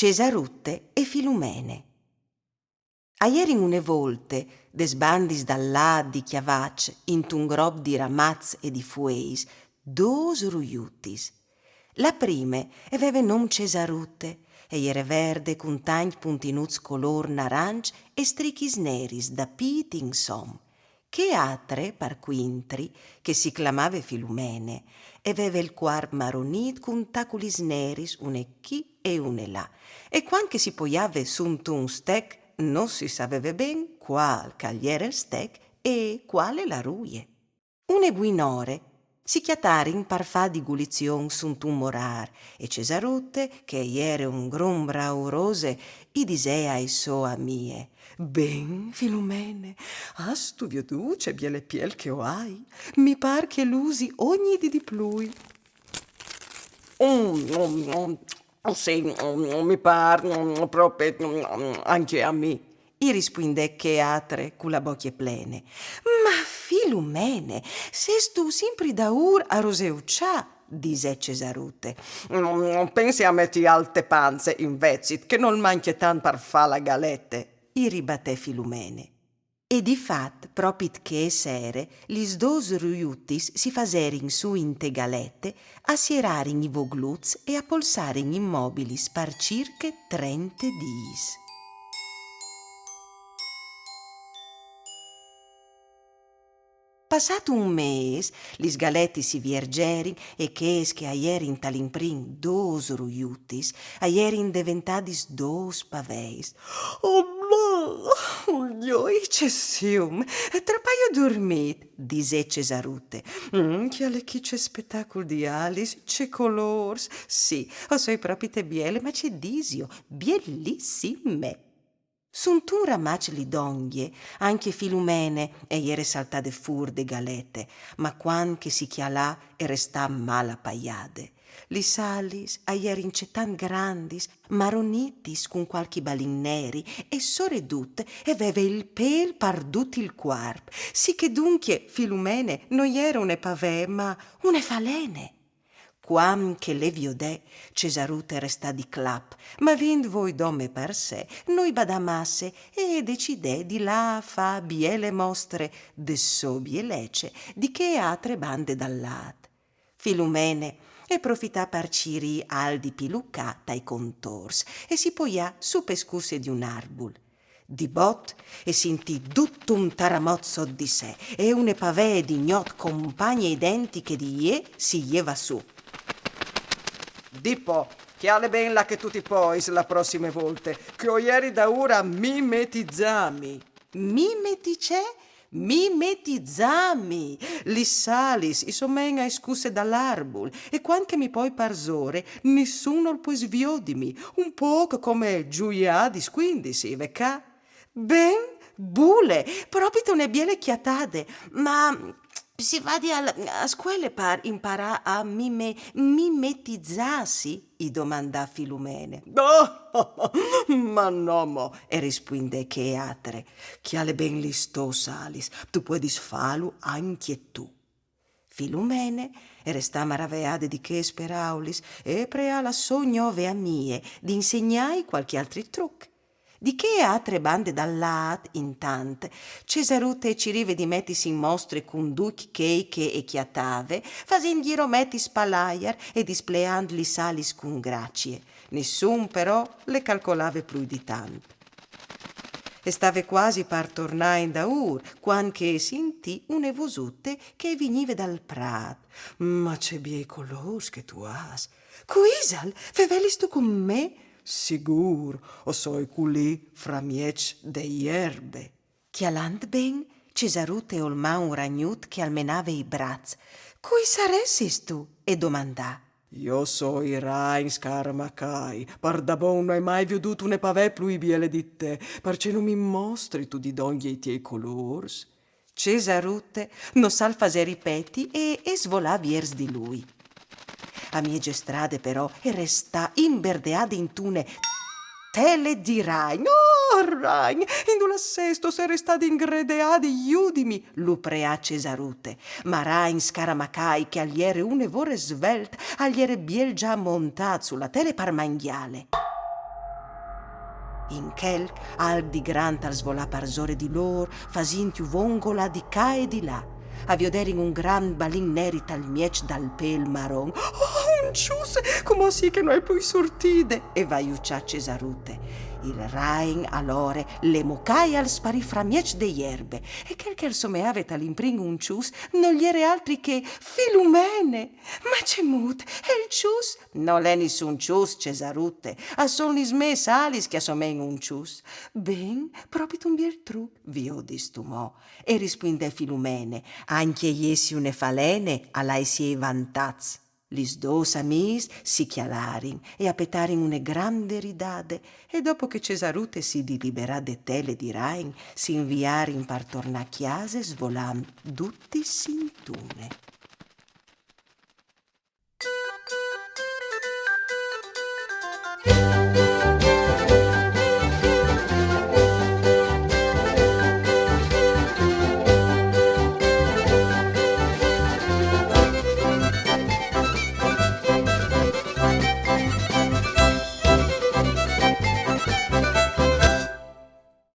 Cesarutte e Filumene. Aieri une volte, des bandis dall'à di chiavac, int'un grob di ramaz e di fueis, dos ruiutis. La prime aveva nom Cesarutte, e era verde cun tagli puntinuts color narange e strichis neris da pit in som. Che atre, par quintri, che si clamava Filumene, aveva il quarb maronit cun taculis neris, une chi e une là, e quanche si poiava sunt un stec, non si sapeva ben qual cagliere il stec e quale la ruie. Une buinore si chiatarin par fa di gulizion sunt un morar, e Cesarutte, che iere un grum braurose, i disea ai soa mie: «Ben, Filumene, has tu veduce biele piel che o hai? Mi par che l'usi ogni di plui». Sì, mi par proprio anche a me. I rispondè che atre cu la bocchie plene: «Ma Filumene, ses tu sempre da ur a roseuccià», dise Cesarutte. Pensi a metti alte panze in vezit, che non manchi tan par fa la galette, i ribatté Filumene. E di fat, propit che sere, lis dos ruiutis si faserin su in te galette, a sierarin i vogluz e a polsarin immobili par cirche 30 dis. Passato un mes, lis galetti si viergerin e che aierin talimprin dos ruiutis, aierin diventadis dos paveis. Io cessium, Trapaio dormit, dise Cesarutte. Che alle chi c'è spettacolo di alis, c'è colors. Sì, o soi propite biele, ma c'è disio, bielissime. Sunt un ramac li donghie, anche Filumene, e iere saltate fur de galette, ma quan che si chialà e restà mala paiade. Li salis aierin tan grandis, maronitis cun qualchi balin neri, e soredut e veve il pel pardut il quarp, sì che dunque Filumene non iera une pavè, ma une falene. Quam che le viodè, Cesarutte restà di clap, ma vind voi domme per sé, noi badamasse e decidè di là fa biele mostre de so bielece, di che atre bande dall'at. Filumene e profità per ciri aldi piluccata e contors, e si poià su pescusse di un arbul. Di bot e sentì tutto un taramozzo di sé, e une pavè di gnot compagne identiche di ie si ieva su. Dipo, chiale ben la che tu ti pois la prossime volte, che ho ieri da ora mimetizzami. Mimetizzami, li salis, i somenga escusse dall'arbul, e quanche mi poi parzore, nessuno il pues viodimi, un poco come giuiadis quindi si vecà. Ben, bule, proprio ne biele chiatade, ma si vadi a scuole per imparare a mimetizzarsi? I domandà Filumene. Oh, ma no, mo. E rispondè che atre, chiale ben listo salis, tu puoi disfalu anche tu. Filumene restà maraveade di che speraulis e prea la sognove a mie di insegnai qualche altri truc. Di che atre bande dall'at, intant, Cesarutte ci rive di mettisi in mostre con duc cheiche e chiatave, fasendi rometti spalaiar e displeandli salis con gracie. Nessun però le calcolave più di tanto. E stave quasi par tornare in daur, quanche sentì une vosutte che venive dal prat. Ma c'è biei colors che tu has. Quisal, fevelis tu con me? Sigur, o soi culì fra miec de ierbe. Chialant ben, Cesarutte olmà un ragnut che almenave i braz. Cui saressis tu? E domandà. Io soi Rain Scaramacai, par da bon non hai mai veduto une pavè plui biele di te, parce non mi mostri tu di donghi i tiei colors. Cesarutte non sal faser i petti e svolà viers di lui. A mie gestrade però e restà imberdeade in tune. Te le dirai, Rain, in la sesto se restade ingredeade iudimi, lupreà Cesarutte, ma Rain Scaramacai che agliere une vore svelt, agliere biel già montat sulla tele par manghiale. In quel, al di grant al svolà parzore di lor, fasinti vongola di ca e di là. A vioderin un gran balin nerit al miec dal pel maron. Oh, un cius, come si che non è poi sortide? E vai uccia Cesarute. Il rain allore le mocai al sparì fra miec de ierbe. E quel someavet all'impring un cius non gli ere altri che Filumene. Ma c'è mut, e il cius? Non l'è nessun cius, Cesarute. A son lis me salis che assomen un cius. Ben, proprio un biel truc, vio distumò. E rispondè Filumene, anche iesi une falene all'ai siei vantaz. Lis dos amis si chialarin e apetarin une grande ridade e dopo che Cesarute si diliberà de tele di Rain si inviarin par torna a chiase svolam tutti sintune.